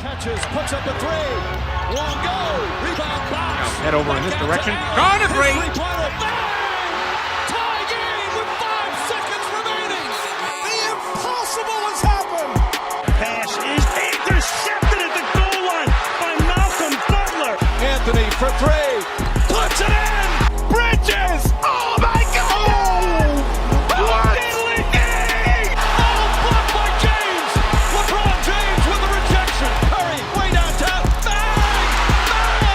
Catches, puts up a three. One go. Rebound box. Now head over in this direction. Gone to three. Tie game with 5 seconds remaining. The impossible has happened. Pass is intercepted at the goal line by Malcolm Butler. Anthony for three. Puts it in. Bridges. Oh my God. Oh, what? Oh, blocked by James. LeBron James with the rejection. Curry way downtown. Bang! Bang!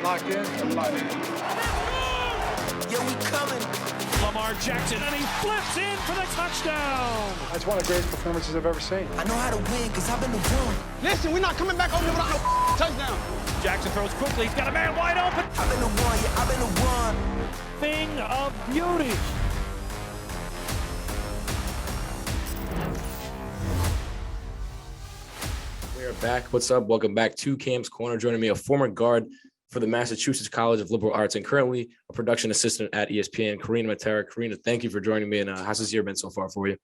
Locked in. Yeah, we coming. Lamar Jackson, and he flips in for the touchdown. That's one of the greatest performances I've ever seen. I know how to win because I've been the one. Listen, we're not coming back over without no touchdown. Jackson throws quickly. He's got a man wide open. I've been the one. Yeah, I've been the one. Thing of beauty. We are back. What's up? Welcome back to Cam's Corner. Joining me, a former guard for the Massachusetts College of Liberal Arts and currently a production assistant at ESPN, Karina Mattera. Karina, thank you for joining me. And how's this year been so far for you?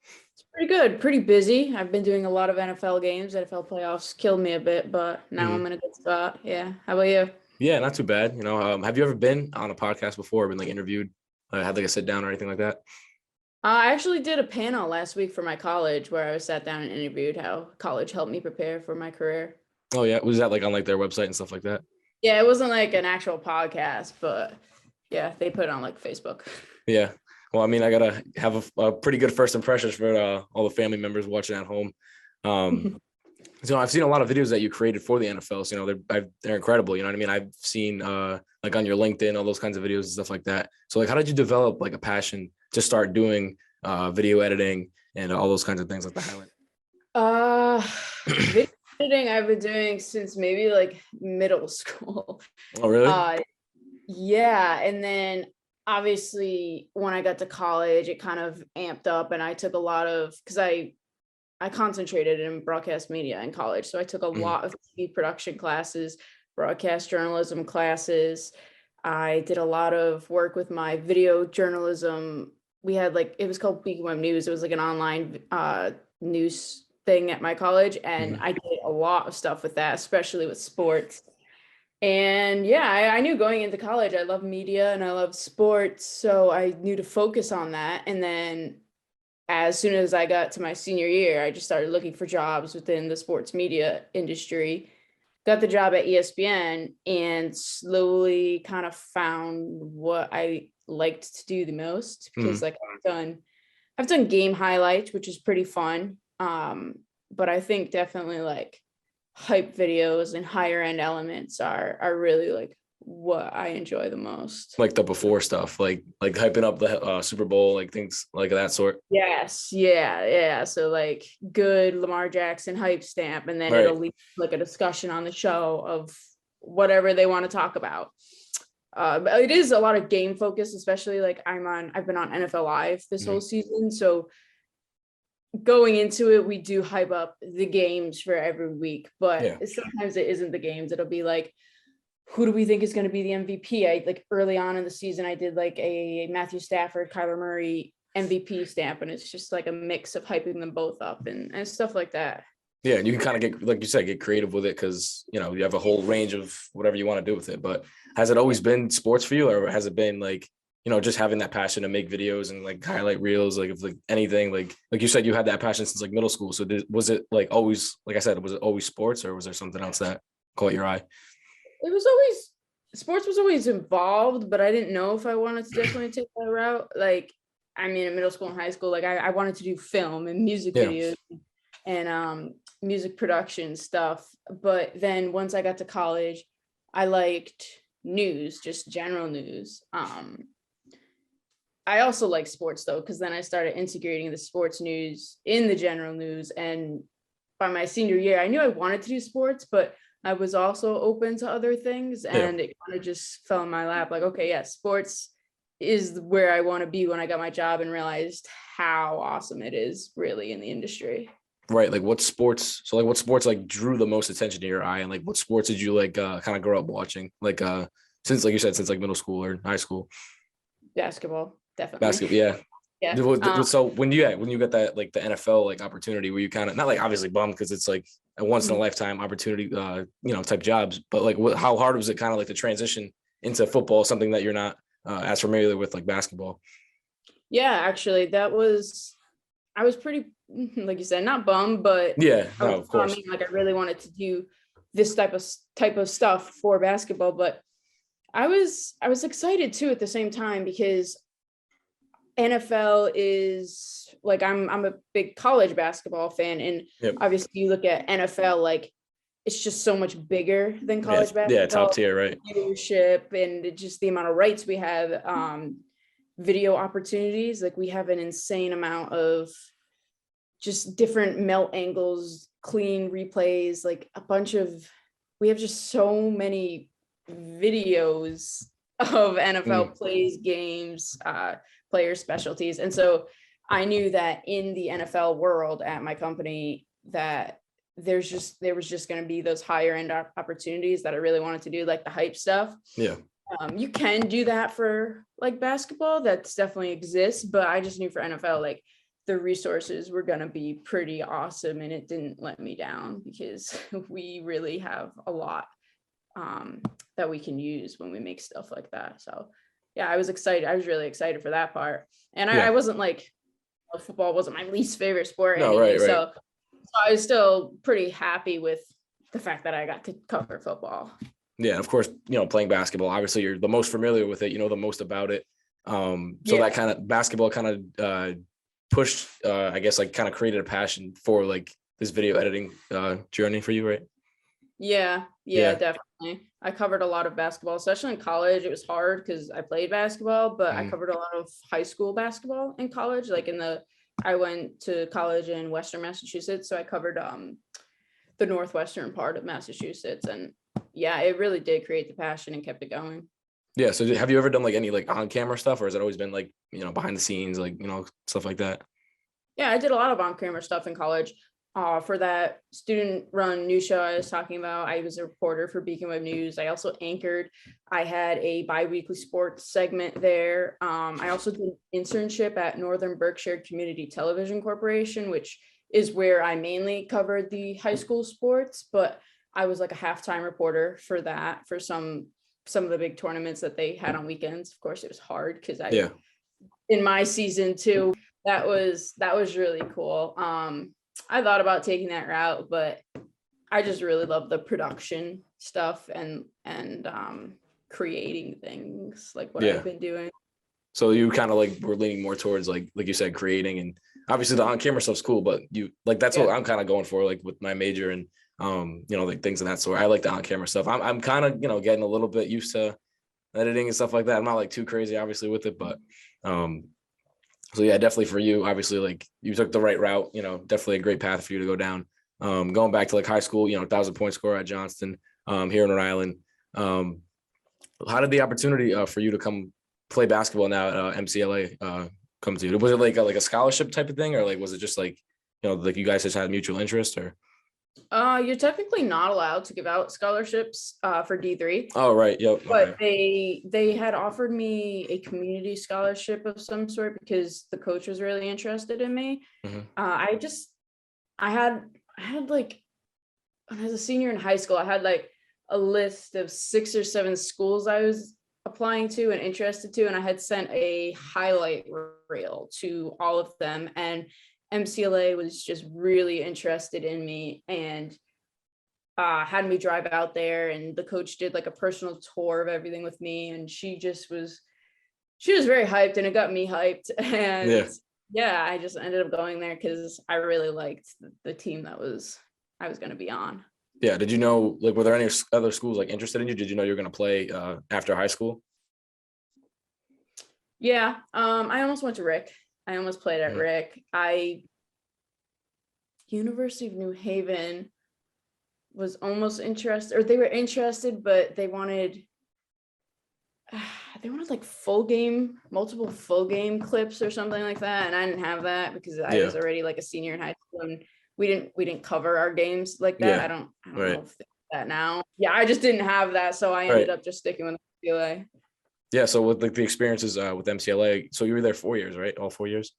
It's pretty good. Pretty busy. I've been doing a lot of NFL games. NFL playoffs killed me a bit, but now I'm in a good spot. Yeah. How about you? Yeah, not too bad. You know, have you ever been on a podcast before, been like interviewed, had like a sit down or anything like that? I actually did a panel last week for my college where I was sat down and interviewed how college helped me prepare for my career. Oh yeah, was that like on like their website and stuff like that? Yeah, it wasn't like an actual podcast, but yeah, they put it on like Facebook. Yeah. Well, I mean, I gotta have a pretty good first impressions for all the family members watching at home. So I've seen a lot of videos that you created for the NFL. So, you know, they're incredible. You know what I mean? I've seen like on your LinkedIn, all those kinds of videos and stuff like that. So like, how did you develop like a passion to start doing video editing and all those kinds of things like the highlight? Video editing I've been doing since maybe like middle school. Oh, really? Yeah. And then obviously when I got to college, it kind of amped up and I took a lot of, because I concentrated in broadcast media in college. So I took a lot of TV production classes, broadcast journalism classes. I did a lot of work with my video journalism. We had like, it was called Beacon Web News. It was like an online news thing at my college. And I did a lot of stuff with that, especially with sports. And yeah, I knew going into college, I love media and I love sports. So I knew to focus on that. And then as soon as I got to my senior year, I just started looking for jobs within the sports media industry, got the job at ESPN and slowly kind of found what I liked to do the most because like I've done game highlights, which is pretty fun. But I think definitely like hype videos and higher end elements are really like what I enjoy the most. Like the before stuff, like hyping up the Super Bowl, like things like that sort. Yes. Yeah. So like good Lamar Jackson hype stamp, and then it'll lead like a discussion on the show of whatever they want to talk about. But it is a lot of game focus, especially like I've been on NFL Live this whole season. So going into it, we do hype up the games for every week, but sometimes it isn't the games. It'll be like, who do we think is going to be the MVP? I like early on in the season, I did like a Matthew Stafford, Kyler Murray MVP stamp, and it's just like a mix of hyping them both up and stuff like that. Yeah, and you can kind of get, like you said, get creative with it because, you know, you have a whole range of whatever you want to do with it. But has it always been sports for you, or has it been like, you know, just having that passion to make videos and like highlight reels, like if like anything, like you said, you had that passion since like middle school. So was it like always, like I said, was it always sports, or was there something else that caught your eye? It was always, sports was always involved, but I didn't know if I wanted to definitely take that route. Like, I mean, in middle school and high school, like I wanted to do film and music videos and music production stuff. But then once I got to college, I liked news, just general news. I also like sports though, because then I started integrating the sports news in the general news. And by my senior year, I knew I wanted to do sports, but I was also open to other things, and it kind of just fell in my lap. Like, okay, yeah, sports is where I want to be when I got my job and realized how awesome it is really in the industry. Right. Like what sports? So like what sports like drew the most attention to your eye, and like what sports did you like kind of grow up watching? Like since like you said, since like middle school or high school. Basketball, definitely. Basketball, yeah. Yeah. So when you got that like the NFL like opportunity, were you kind of not like obviously bummed because it's like a once in a lifetime opportunity, type jobs, but like how hard was it kind of like to transition into football, something that you're not as familiar with like basketball? Yeah, actually, I was pretty, like you said, not bummed, but Yeah, I no, was of course. like I really wanted to do this type of stuff for basketball, but I was excited too at the same time because NFL is like I'm a big college basketball fan, and Yep. obviously you look at NFL like it's just so much bigger than college Yeah, basketball. top tier, right? Viewership and just the amount of rights we have, video opportunities. Like we have an insane amount of just different melt angles, clean replays, like we have just so many videos of NFL plays, games, player specialties. And so I knew that in the NFL world at my company that there was just going to be those higher end opportunities that I really wanted to do, like the hype stuff. Yeah. You can do that for like basketball, that's definitely exists, but I just knew for NFL, like the resources were going to be pretty awesome, and it didn't let me down because we really have a lot that we can use when we make stuff like that. So yeah, I was excited. I was really excited for that part. And I wasn't like, football wasn't my least favorite sport. No, right. So I was still pretty happy with the fact that I got to cover football. Yeah, of course, playing basketball, obviously you're the most familiar with it, the most about it. That kind of basketball kind of pushed, I guess, like kind of created a passion for like this video editing journey for you, right? Yeah, definitely. I covered a lot of basketball, especially in college. It was hard because I played basketball, but I covered a lot of high school basketball in college. Like I went to college in Western Massachusetts, so I covered the northwestern part of Massachusetts, and yeah, it really did create the passion and kept it going. Yeah. So have you ever done like any like on camera stuff, or has it always been like, behind the scenes, like, stuff like that? Yeah, I did a lot of on camera stuff in college. For that student run news show I was talking about, I was a reporter for Beacon Web News. I also anchored. I had a bi-weekly sports segment there. I also did an internship at Northern Berkshire Community Television Corporation, which is where I mainly covered the high school sports, but I was like a halftime reporter for that, for some of the big tournaments that they had on weekends. Of course, it was hard because in my season too, that was really cool. I thought about taking that route, but I just really love the production stuff and creating things like what I've been doing. So you kind of like were leaning more towards like you said, creating, and obviously the on camera stuff's cool, but you like that's what I'm kind of going for, like with my major and like things of that sort. I like the on camera stuff. I'm kind of getting a little bit used to editing and stuff like that. I'm not like too crazy obviously with it, but so yeah, definitely for you, obviously like you took the right route, definitely a great path for you to go down. Going back to like high school, 1,000-point scorer at Johnston, here in Rhode Island. How did the opportunity for you to come play basketball now at MCLA come to you? Was it like a scholarship type of thing, or like was it just like like you guys just had mutual interest, or? You're technically not allowed to give out scholarships for D3. Oh, right. Yep. But they had offered me a community scholarship of some sort because the coach was really interested in me. I had like, when I was a senior in high school, I had like a list of 6 or 7 schools I was applying to and interested to, and I had sent a highlight reel to all of them, and MCLA was just really interested in me and had me drive out there, and the coach did like a personal tour of everything with me, and she was very hyped, and it got me hyped, and I just ended up going there because I really liked the team that I was going to be on. Yeah. Did you know, like, were there any other schools like interested in you? Did you know you were going to play after high school? Yeah. I almost went to Rick. I almost played at Rick. University of New Haven was almost interested, or they were interested, but they wanted like multiple full game clips or something like that. And I didn't have that because I was already like a senior in high school and we didn't cover our games like that. Yeah. I don't Right. know if they have that now. Yeah, I just didn't have that, so I ended up just sticking with MCLA. Yeah. So with like the experiences with MCLA, so you were there 4 years, right? All 4 years.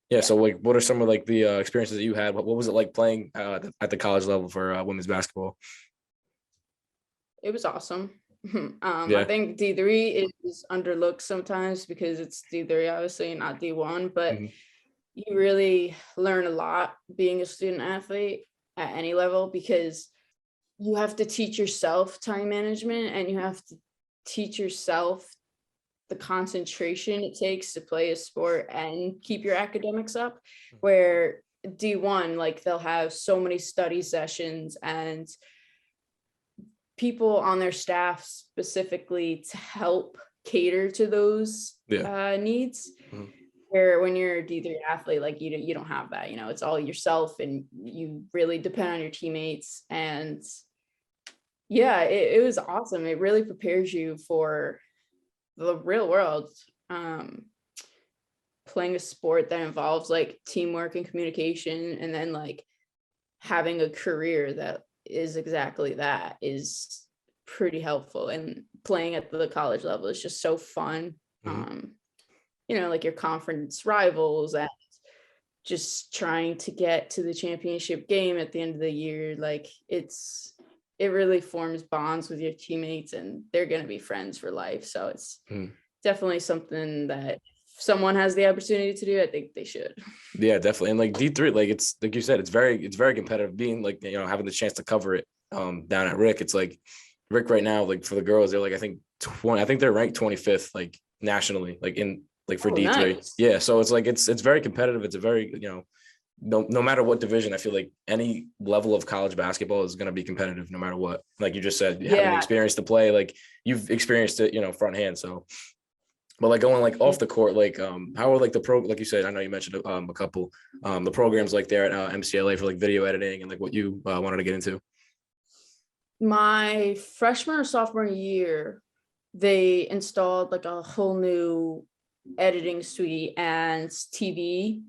Yeah. So like, what are some of like the experiences that you had? What was it like playing at the college level for women's basketball? It was awesome. Yeah. I think D3 is underlooked sometimes because it's D3, obviously, not D1, but Mhm. you really learn a lot being a student athlete at any level, because you have to teach yourself time management, and you have to teach yourself the concentration it takes to play a sport and keep your academics up. Where D1, like, they'll have so many study sessions and people on their staff specifically to help cater to those needs. Mhm. Where when you're a D3 athlete, like, you don't have that, it's all yourself, and you really depend on your teammates. And yeah, it was awesome. It really prepares you for the real world. Playing a sport that involves like teamwork and communication, and then like having a career that is exactly that, is pretty helpful. And playing at the college level is just so fun. Like your conference rivals, and just trying to get to the championship game at the end of the year. Like, it really forms bonds with your teammates, and they're going to be friends for life. So it's definitely something that if someone has the opportunity to do, I think they should. Yeah, definitely. And like D3, like, it's like you said, it's very competitive. Being like, having the chance to cover it down at Rick. It's like Rick right now, like for the girls, they're like, I think they're ranked 25th like nationally, like in like for D3. Nice. Yeah. So it's like it's very competitive. It's a very, no matter what division, I feel like any level of college basketball is going to be competitive no matter what. Like you just said, having the experience to play, like you've experienced it, front hand. So, but like going like off the court, like how are like like you said, I know you mentioned a couple the programs like there at MCLA for like video editing and like what you wanted to get into. My freshman or sophomore year, they installed like a whole new editing suite and TV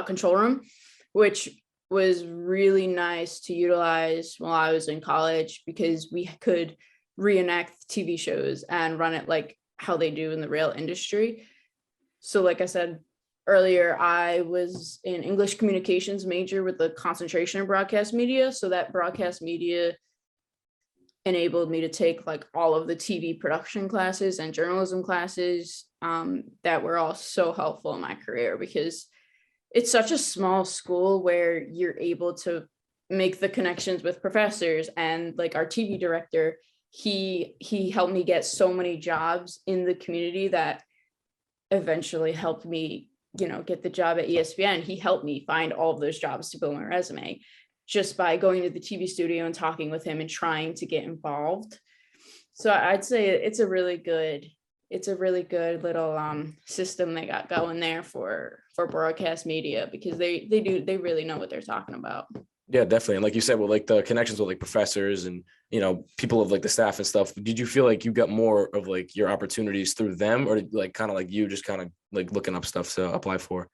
control room, which was really nice to utilize while I was in college, because we could reenact TV shows and run it like how they do in the real industry. So like I said earlier, I was in English communications major with a concentration in broadcast media. So that broadcast media enabled me to take like all of the TV production classes and journalism classes that were all so helpful in my career, because it's such a small school where you're able to make the connections with professors. And like our TV director, he helped me get so many jobs in the community that eventually helped me, get the job at ESPN. He helped me find all of those jobs to build my resume, just by going to the TV studio and talking with him and trying to get involved. So I'd say it's a really good little system they got going there for broadcast media, because they really know what they're talking about. Yeah, definitely. And like you said, with like the connections with like professors and, people of like the staff and stuff, did you feel like you got more of like your opportunities through them, or like kind of like you just kind of like looking up stuff to apply for?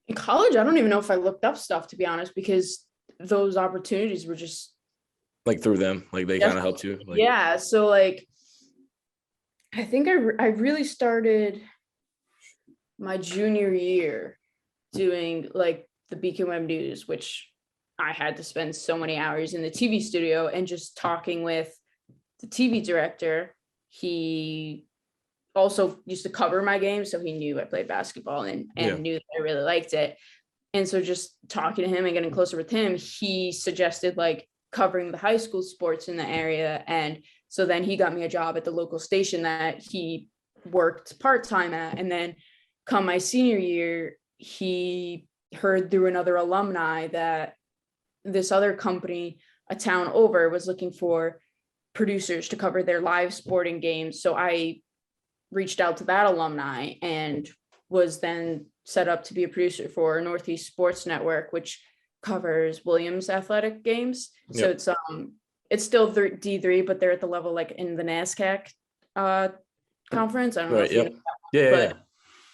In college, I don't even know if I looked up stuff, to be honest, because those opportunities were just like through them, like they kind of helped you. Like... Yeah. So like, I think I really started my junior year doing like the Beacon Web News, which I had to spend so many hours in the TV studio and just talking with the TV director. He also used to cover my game, so he knew I played basketball and knew that I really liked it. And so just talking to him and getting closer with him, he suggested like covering the high school sports in the area. And so then he got me a job at the local station that he worked part-time at. And then come my senior year, he heard through another alumni that this other company a town over was looking for producers to cover their live sporting games. So I reached out to that alumni and was then set up to be a producer for Northeast Sports Network, which covers Williams athletic games. Yep. So it's still D3, but they're at the level like in the NASCAC conference. I don't know if you know that one,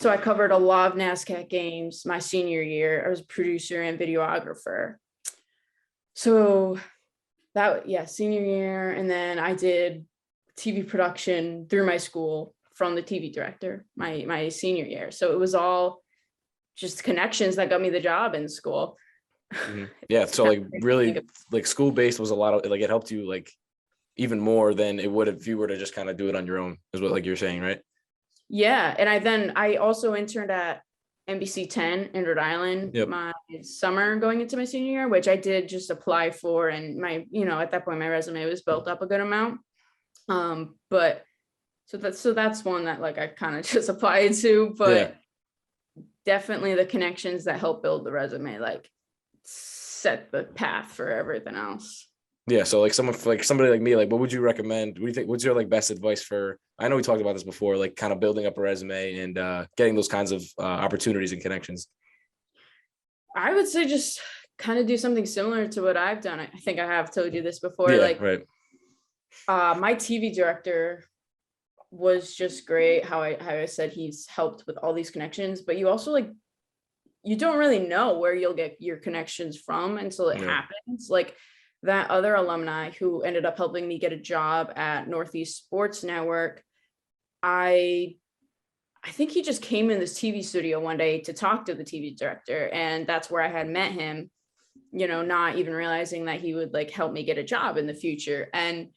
So I covered a lot of NASCAR games my senior year. I was a producer and videographer. So senior year. And then I did TV production through my school from the TV director my senior year. So it was all just connections that got me the job in school. Mm-hmm. Yeah. So like really like school-based was a lot of like, it helped you like even more than it would if you were to just kind of do it on your own, is what like you're saying, right? Yeah. And I also interned at NBC 10 in Rhode Island my summer going into my senior year, which I did just apply for. And my, at that point, my resume was built up a good amount. But so that's one that like I kind of just applied to, but definitely the connections that help build the resume, like set the path for everything else. Yeah. So like somebody like me, like what would you recommend? What do you think? What's your like best advice for, I know we talked about this before, like kind of building up a resume and getting those kinds of opportunities and connections? I would say just kind of do something similar to what I've done. I think I have told you this before. Right. My TV director was just great. How I said he's helped with all these connections, but you also like, you don't really know where you'll get your connections from until it happens. Like that other alumni who ended up helping me get a job at Northeast Sports Network. I think he just came in this TV studio one day to talk to the TV director. And that's where I had met him, not even realizing that he would like help me get a job in the future. And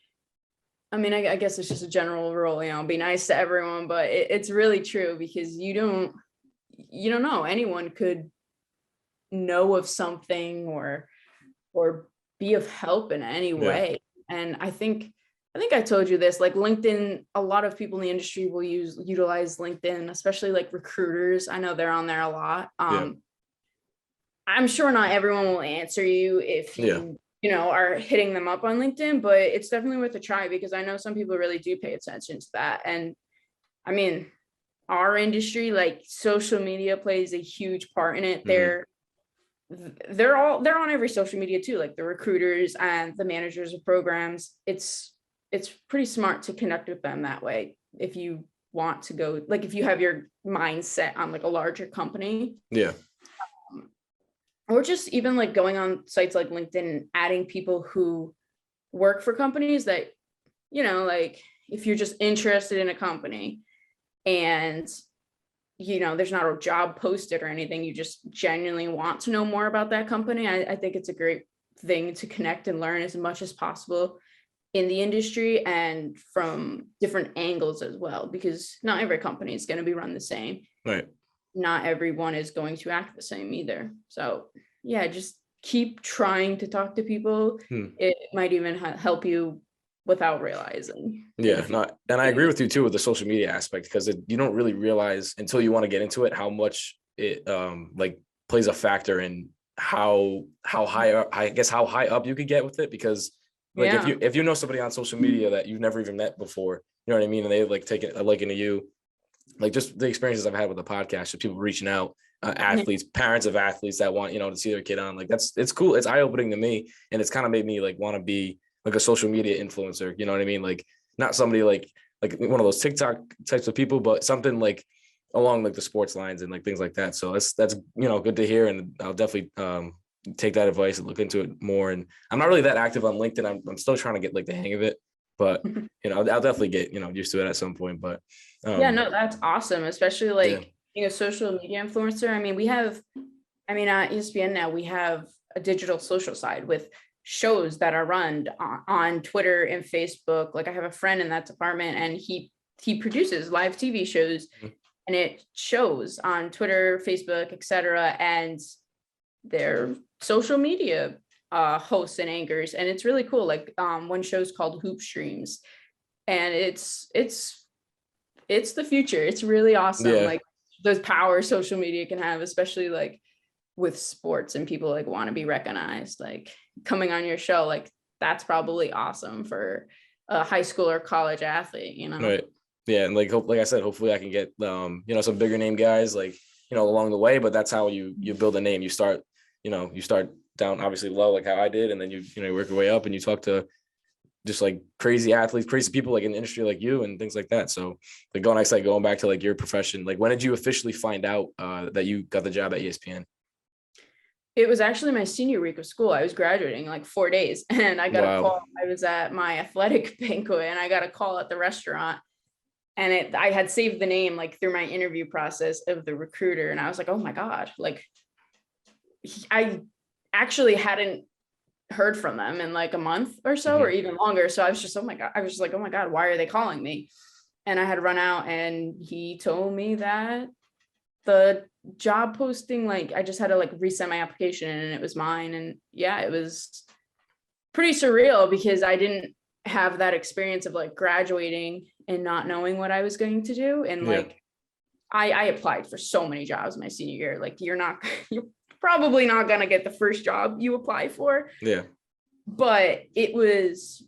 I mean, I guess it's just a general rule, be nice to everyone, but it's really true because you don't know. Anyone could know of something or be of help in any way. And I think I told you this, like LinkedIn, a lot of people in the industry will utilize LinkedIn, especially like recruiters. I know they're on there a lot. I'm sure not everyone will answer you if you are hitting them up on LinkedIn, but it's definitely worth a try because I know some people really do pay attention to that. And I mean, our industry, like social media plays a huge part in it. They're on every social media too, like the recruiters and the managers of programs. It's pretty smart to connect with them that way. If you want to go, like if you have your mindset on like a larger company. Or just even like going on sites like LinkedIn and adding people who work for companies that, like if you're just interested in a company and, there's not a job posted or anything, you just genuinely want to know more about that company. I think it's a great thing to connect and learn as much as possible in the industry and from different angles as well, because not every company is going to be run the same. Right. Not everyone is going to act the same either. So just keep trying to talk to people. It might even help you without realizing. And I agree with you too with the social media aspect, because you don't really realize until you want to get into it how much it like plays a factor in how high up you could get with it. Because like if you know somebody on social media that you've never even met before, you know what I mean, and they like take a liking to you, like just the experiences I've had with the podcast of people reaching out, athletes, parents of athletes that want, to see their kid on, like it's cool. It's eye-opening to me. And it's kind of made me like want to be like a social media influencer, you know what I mean? Like not somebody like one of those TikTok types of people, but something like along like the sports lines and like things like that. So that's good to hear. And I'll definitely take that advice and look into it more. And I'm not really that active on LinkedIn. I'm still trying to get like the hang of it, but I'll definitely get, used to it at some point, but that's awesome. Especially like being a social media influencer. I mean, at ESPN now we have a digital social side with shows that are run on Twitter and Facebook. Like I have a friend in that department and he produces live TV shows and it shows on Twitter, Facebook, etc. And they're social media hosts and anchors. And it's really cool. Like one show's called Hoop Streams and it's the future. It's really awesome. Like the power social media can have, especially like with sports and people like want to be recognized, like coming on your show, like that's probably awesome for a high school or college athlete, Right. Yeah. And like I said, hopefully I can get, some bigger name guys, like, along the way, but that's how you build a name. You start down obviously low, like how I did. And then you work your way up and you talk to just like crazy athletes, crazy people like in the industry like you and things like that. So like going back to like your profession, like when did you officially find out that you got the job at ESPN? It was actually my senior week of school. I was graduating like 4 days, and I got a call. I was at my athletic banquet, and I got a call at the restaurant, and I had saved the name like through my interview process of the recruiter, and I was like, oh my God, like I actually hadn't heard from them in like a month or so, or even longer. So I was just, oh my God, I was just like, oh my God, why are they calling me? And I had run out, and he told me that the job posting, like I just had to like resend my application and it was mine. And yeah, it was pretty surreal because I didn't have that experience of like graduating and not knowing what I was going to do. And like I applied for so many jobs my senior year. Like you're probably not gonna get the first job you apply for. Yeah. But it was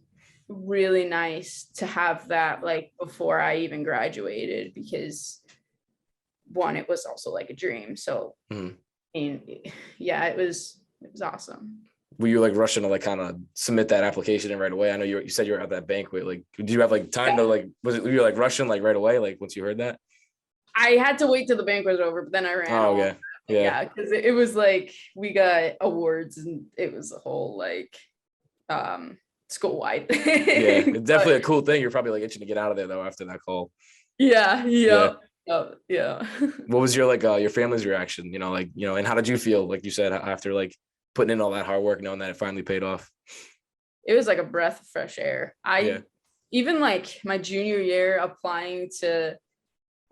really nice to have that like before I even graduated, because one, it was also like a dream. So and yeah, it was awesome. Were you like rushing to like kind of submit that application in right away? I know you said you were at that banquet. Like, did you have like time to like, were you like rushing like right away? Like once you heard that? I had to wait till the banquet was over, but then I ran. Oh, okay. Yeah. Because it was like, we got awards and it was a whole like, school-wide. Yeah. It's definitely a cool thing. You're probably like itching to get out of there though, after that call. Yeah. Yeah. Yeah. What was your like your family's reaction, like, and how did you feel, like you said, after like putting in all that hard work, knowing that it finally paid off? It was like a breath of fresh air. Even like my junior year applying to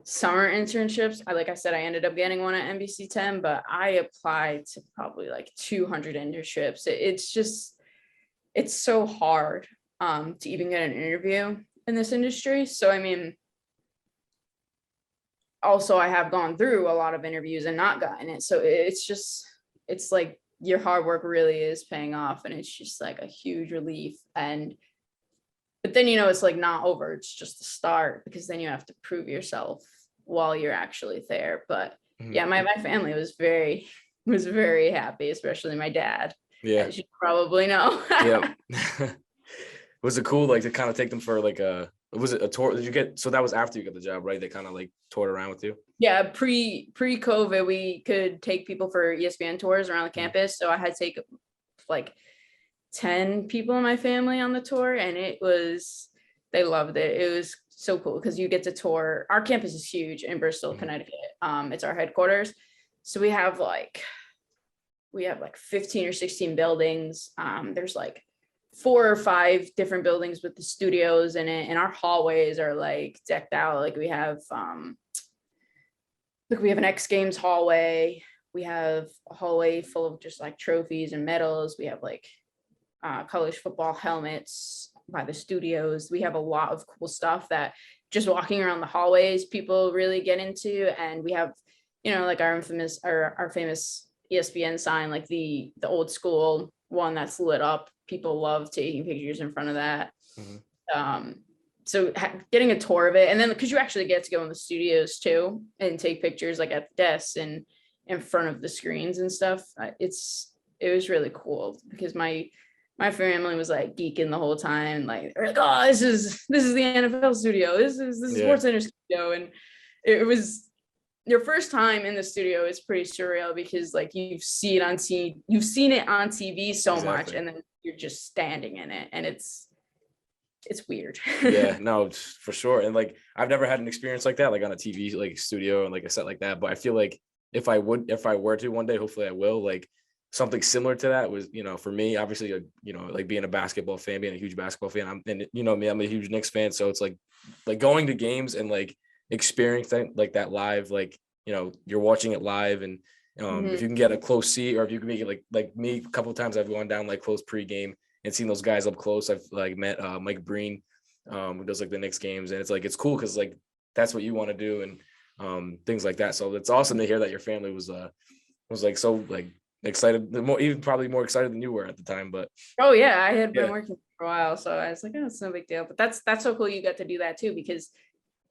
summer internships, like I said, I ended up getting one at NBC 10, but I applied to probably like 200 internships. It's so hard to even get an interview in this industry. So I mean, also I have gone through a lot of interviews and not gotten it. So it's like your hard work really is paying off, and it's just like a huge relief. But then, it's like not over. It's just the start, because then you have to prove yourself while you're actually there. But yeah, my family was very happy, especially my dad. Yeah. As you probably know. Yeah. Was it cool, like, to kind of take them for like was it a tour? So that was after you got the job, right? They kind of like toured around with you? Yeah, pre-COVID, we could take people for ESPN tours around the campus. So I had to take like 10 people in my family on the tour, and they loved it. It was so cool because you get to tour. Our campus is huge in Bristol, Connecticut. It's our headquarters. So we have like 15 or 16 buildings. There's like 4 or 5 different buildings with the studios in it, and our hallways are like decked out. Like we have an X Games hallway. We have a hallway full of just like trophies and medals. We have like college football helmets by the studios. We have a lot of cool stuff that just walking around the hallways people really get into. And we have like our famous ESPN sign, like the old school one that's lit up. People love taking pictures in front of that. So getting a tour of it, and then because you actually get to go in the studios too and take pictures like at the desks and in front of the screens and stuff. It was really cool because my family was like geeking the whole time, like they're like, oh, this is the NFL studio, this is the Sports Center studio. And it was your first time in the studio. Is pretty surreal because like you've seen it on TV so much, and then you're just standing in it, and it's weird. Yeah, no, for sure. And like I've never had an experience like that, like on a TV like studio and like a set like that. But I feel like if I were to one day, hopefully I will, like something similar to that was, for me, obviously, like being a basketball fan, being a huge basketball fan, I'm a huge Knicks fan. So it's like going to games and like experiencing like that live, like, you're watching it live, and if you can get a close seat, or if you can make it like me, a couple of times I've gone down like close pregame and seen those guys up close. I've like met Mike Breen, who does like the Knicks games, and it's like, it's cool because like that's what you want to do, and things like that. So it's awesome to hear that your family was like so like excited, probably more excited than you were at the time. But oh yeah, I had been working for a while, so I was like, oh, it's no big deal. But that's so cool you got to do that too, because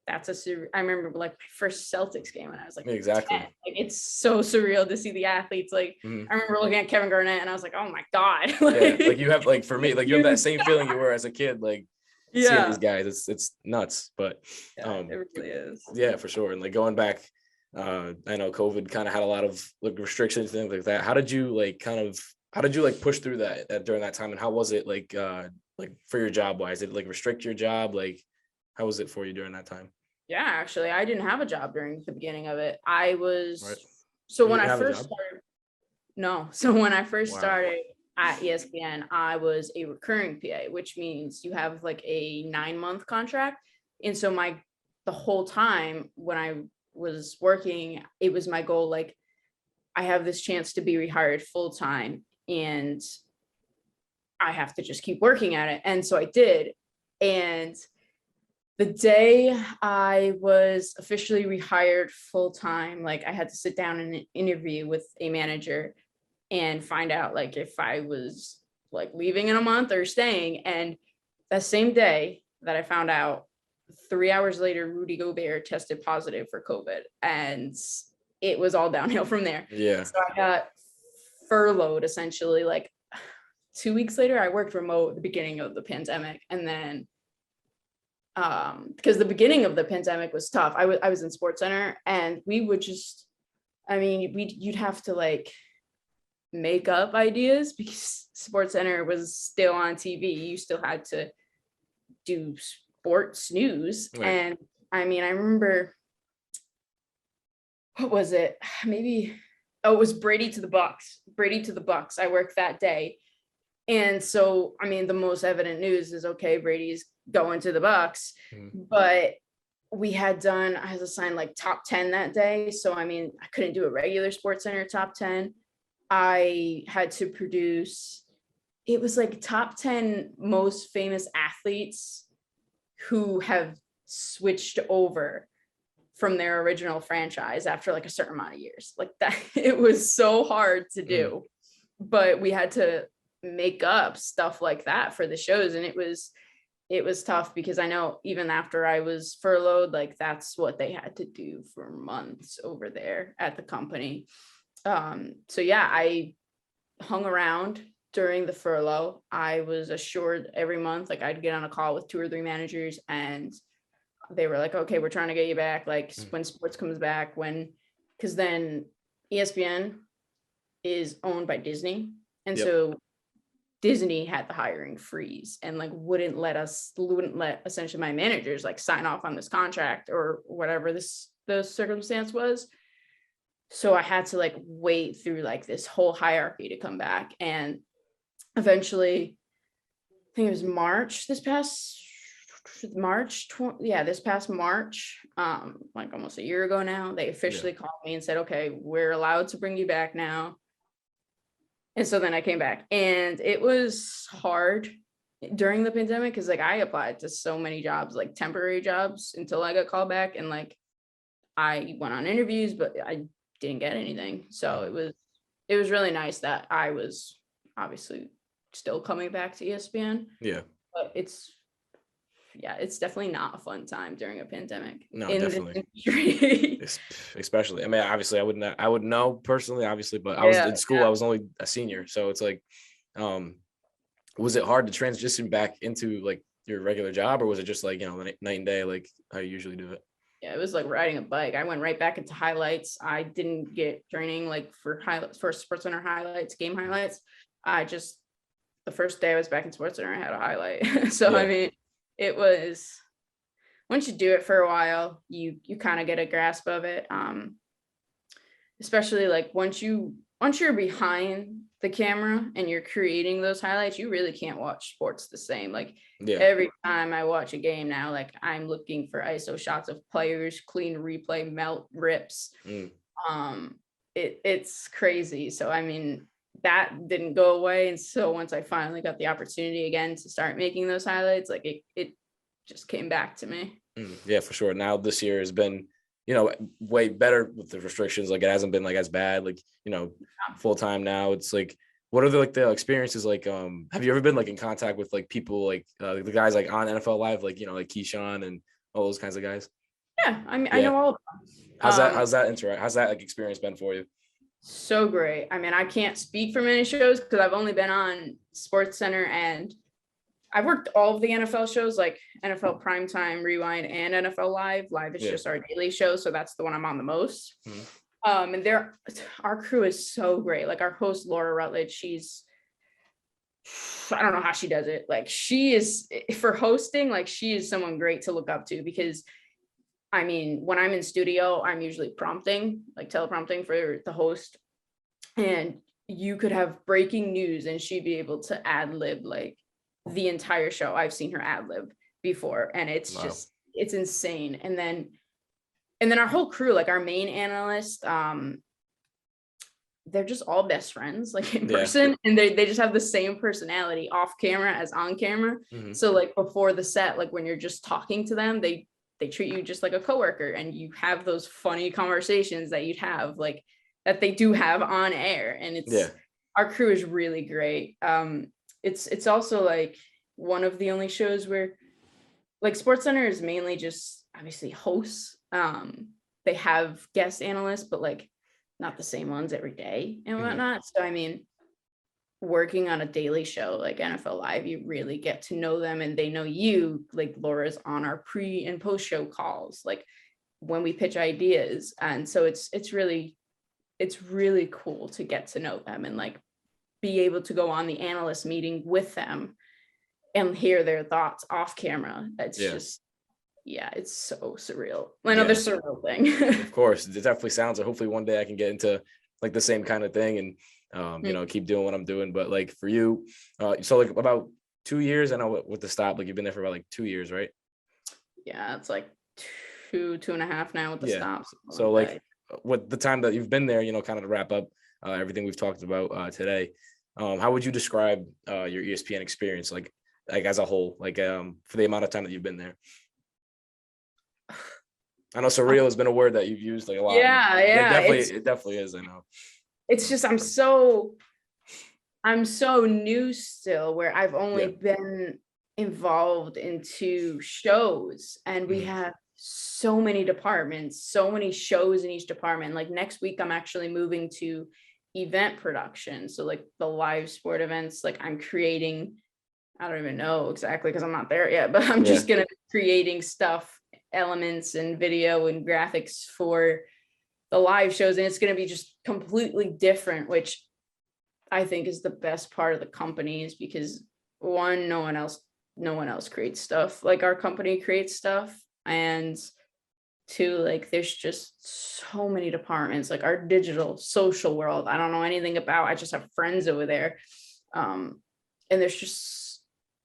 I remember like my first Celtics game when I was like Exactly. 10. Like it's so surreal to see the athletes. Like Mhm. I remember looking at Kevin Garnett and I was like, oh my God. Yeah, like you have, like for me, like you have that same feeling you were as a kid, like seeing these guys. It's nuts, but it really is. yeah, for sure. And like going back, I know COVID kind of had a lot of like restrictions, things like that. How did you like push through that during that time, and how was it like for your job wise? Did it like restrict your job? Like how was it for you during that time? Yeah, actually, I didn't have a job during the beginning of it. I was Right. so You when didn't I have a first job? started. No, so when I first Wow. started at ESPN, I was a recurring PA, which means you have like a 9-month contract. And so the whole time when I was working, it was my goal, like I have this chance to be rehired full time and I have to just keep working at it. And so I did. And the day I was officially rehired full time, like I had to sit down in an interview with a manager and find out like if I was like leaving in a month or staying. And that same day that I found out, 3 hours later, Rudy Gobert tested positive for COVID, and it was all downhill from there. Yeah. So I got furloughed essentially. Like 2 weeks later, I worked remote at the beginning of the pandemic, and then because the beginning of the pandemic was tough. I was in Sports Center, and we would just, I mean, you'd have to like make up ideas because Sports Center was still on TV. You still had to do sports news. Right. And I mean, I remember, what was it? Maybe, it was Brady to the Bucks. I worked that day. And so, I mean, the most evident news is, okay, Brady's going to the Bucks, but I was assigned like top 10 that day. So, I mean, I couldn't do a regular Sports Center top 10. I had to produce, it was like top 10 most famous athletes who have switched over from their original franchise after like a certain amount of years. Like that, it was so hard to do, but we had to make up stuff like that for the shows. And it was tough because I know even after I was furloughed, like that's what they had to do for months over there at the company. So yeah, I hung around during the furlough. I was assured every month, like I'd get on a call with 2 or 3 managers and they were like, okay, we're trying to get you back. Like when sports comes back, because then ESPN is owned by Disney. And so Disney had the hiring freeze and like wouldn't let essentially my managers like sign off on this contract or whatever the circumstance was. So I had to like wait through like this whole hierarchy to come back. And eventually, I think it was this past March, like almost a year ago now, they officially called me and said, okay, we're allowed to bring you back now. And so then I came back, and it was hard during the pandemic because like I applied to so many jobs, like temporary jobs, until I got called back, and like I went on interviews, but I didn't get anything. So it was really nice that I was obviously still coming back to ESPN. Yeah. But it's definitely not a fun time during a pandemic. No, definitely. Especially, I mean, obviously I wouldn't know personally, obviously, but I was in school. I was only a senior. So it's like, was it hard to transition back into like your regular job, or was it just like, night and day, like how you usually do it? Yeah, it was like riding a bike. I went right back into highlights. I didn't get training like for SportsCenter highlights, game highlights. The first day I was back in SportsCenter, I had a highlight. So, I mean, it was, once you do it for a while, you kind of get a grasp of it. Especially like once you're behind the camera and you're creating those highlights, you really can't watch sports the same. Like every time I watch a game now, like I'm looking for ISO shots of players, clean replay, melt rips. It's crazy. So, I mean, that didn't go away. And so once I finally got the opportunity again to start making those highlights, like it just came back to me. Yeah, for sure. Now this year has been, way better with the restrictions. Like it hasn't been like as bad, like, full time now. It's like, what are the experiences like? Have you ever been like in contact with like people like the guys like on NFL Live, like, like Keyshawn and all those kinds of guys? Yeah, I mean, I Yeah. know all of them. How's that like experience been for you? So great. I mean, I can't speak for many shows because I've only been on Sports Center, and I've worked all of the NFL shows, like NFL Primetime, Rewind, and NFL Live. Live is just our daily show, so that's the one I'm on the most. And our crew is so great. Like our host Laura Rutledge, I don't know how she does it. Like she is, for hosting, like she is someone great to look up to, because I mean, when I'm in studio, I'm usually prompting, like teleprompting for the host, and you could have breaking news and she'd be able to ad lib like the entire show. I've seen her ad lib before, and it's just, it's insane. And then our whole crew, like our main analyst, they're just all best friends, like in person, and they just have the same personality off camera as on camera. So like before the set, like when you're just talking to them, they treat you just like a coworker, and you have those funny conversations that you'd have, like that they do have on air. And our crew is really great. It's also like one of the only shows where like SportsCenter is mainly just obviously hosts. They have guest analysts, but like not the same ones every day and whatnot. So I mean, working on a daily show like NFL Live, you really get to know them, and they know you. Like Laura's on our pre and post show calls, like when we pitch ideas. And so it's really cool to get to know them and like be able to go on the analyst meeting with them and hear their thoughts off camera. That's just, it's so surreal. Another surreal thing. Of course, it definitely sounds like hopefully one day I can get into like the same kind of thing and you know, keep doing what I'm doing. But like for you, so like about 2 years, I know with the stop, like you've been there for about like 2 years, right? Yeah, it's like two and a half now with the stop. So like with the time that you've been there, you know, kind of to wrap up everything we've talked about today, how would you describe your ESPN experience, like as a whole, like for the amount of time that you've been there? I know surreal has been a word that you've used like a lot. Yeah. It definitely is. I know. It's just I'm so new still, where I've only been involved in 2 shows, and we have so many departments, so many shows in each department. Like next week, I'm actually moving to event production. So like the live sport events, like I'm creating, I don't even know exactly because I'm not there yet, but I'm just going to be creating stuff, elements and video and graphics for the live shows. And it's going to be just completely different, which I think is the best part of the company, is because one, no one else creates stuff like our company creates stuff. And 2, like there's just so many departments, like our digital social world, I don't know anything about. I just have friends over there. And there's just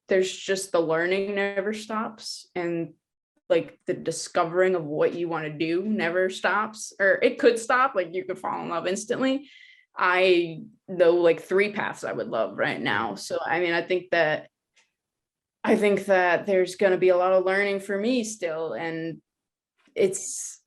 the learning never stops, and like the discovering of what you want to do never stops, or it could stop. Like you could fall in love instantly. I know like 3 paths I would love right now. So I mean, I think that there's going to be a lot of learning for me still, and it's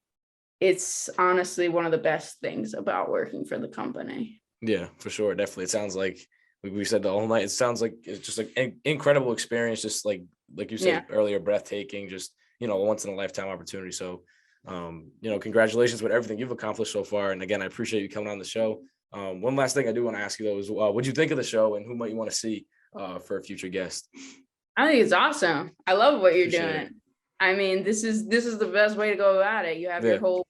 honestly one of the best things about working for the company. Yeah, for sure. Definitely. It sounds like we said the whole night. It sounds like it's just like an incredible experience. Just like you said earlier, breathtaking, just, you know, once in a lifetime opportunity. So, you know, congratulations with everything you've accomplished so far. And again, I appreciate you coming on the show. One last thing I do want to ask you though is what'd you think of the show, and who might you want to see for a future guest? I think it's awesome. I love what you're doing. I mean, this is the best way to go about it. You have your whole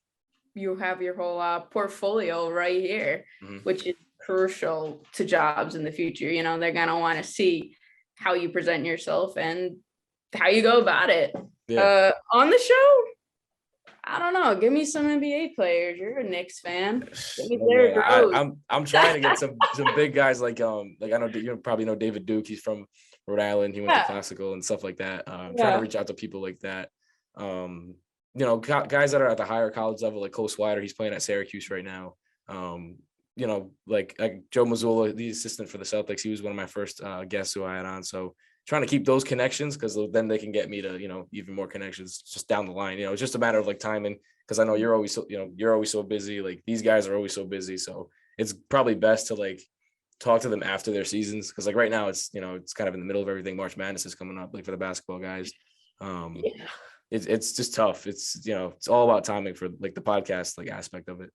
portfolio right here, which is crucial to jobs in the future. You know, they're gonna want to see how you present yourself and how you go about it. On the show, I don't know. Give me some NBA players. You're a Knicks fan. Give me Derrick Rose. I'm trying to get some big guys like I know you probably know David Duke. He's from Rhode Island. He went to classical and stuff like that. I'm trying to reach out to people like that. You know, guys that are at the higher college level, like Cole Swider. He's playing at Syracuse right now. You know, like Joe Mazzulla, the assistant for the Celtics. He was one of my first guests who I had on. So trying to keep those connections, because then they can get me to, you know, even more connections just down the line. You know, it's just a matter of like timing, because I know you're always so busy. Like these guys are always so busy. So it's probably best to like talk to them after their seasons, because like right now it's, you know, it's kind of in the middle of everything. March Madness is coming up, like for the basketball guys. it's just tough. It's, you know, it's all about timing for like the podcast like aspect of it.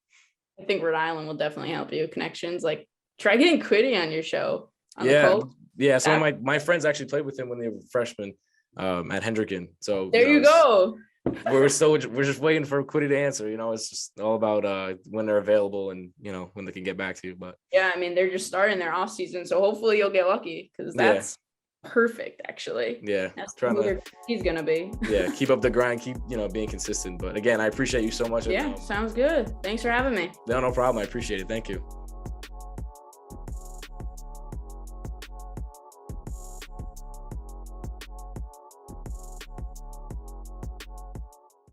I think Rhode Island will definitely help you. Connections, like try getting Quiddy on your show. On Yeah. the coast. Yeah. Some of my friends actually played with him when they were freshmen at Hendricken. So There you go. we're just waiting for Quiddy to answer. You know, it's just all about when they're available and, you know, when they can get back to you. But Yeah, I mean, they're just starting their off season, so hopefully you'll get lucky because that's perfect, actually. yeah, That's trying who to he's gonna be. yeah, keep up the grind, keep, you know, being consistent. But again, I appreciate you so much. Yeah, sounds good. Thanks for having me. No problem. I appreciate it. Thank you.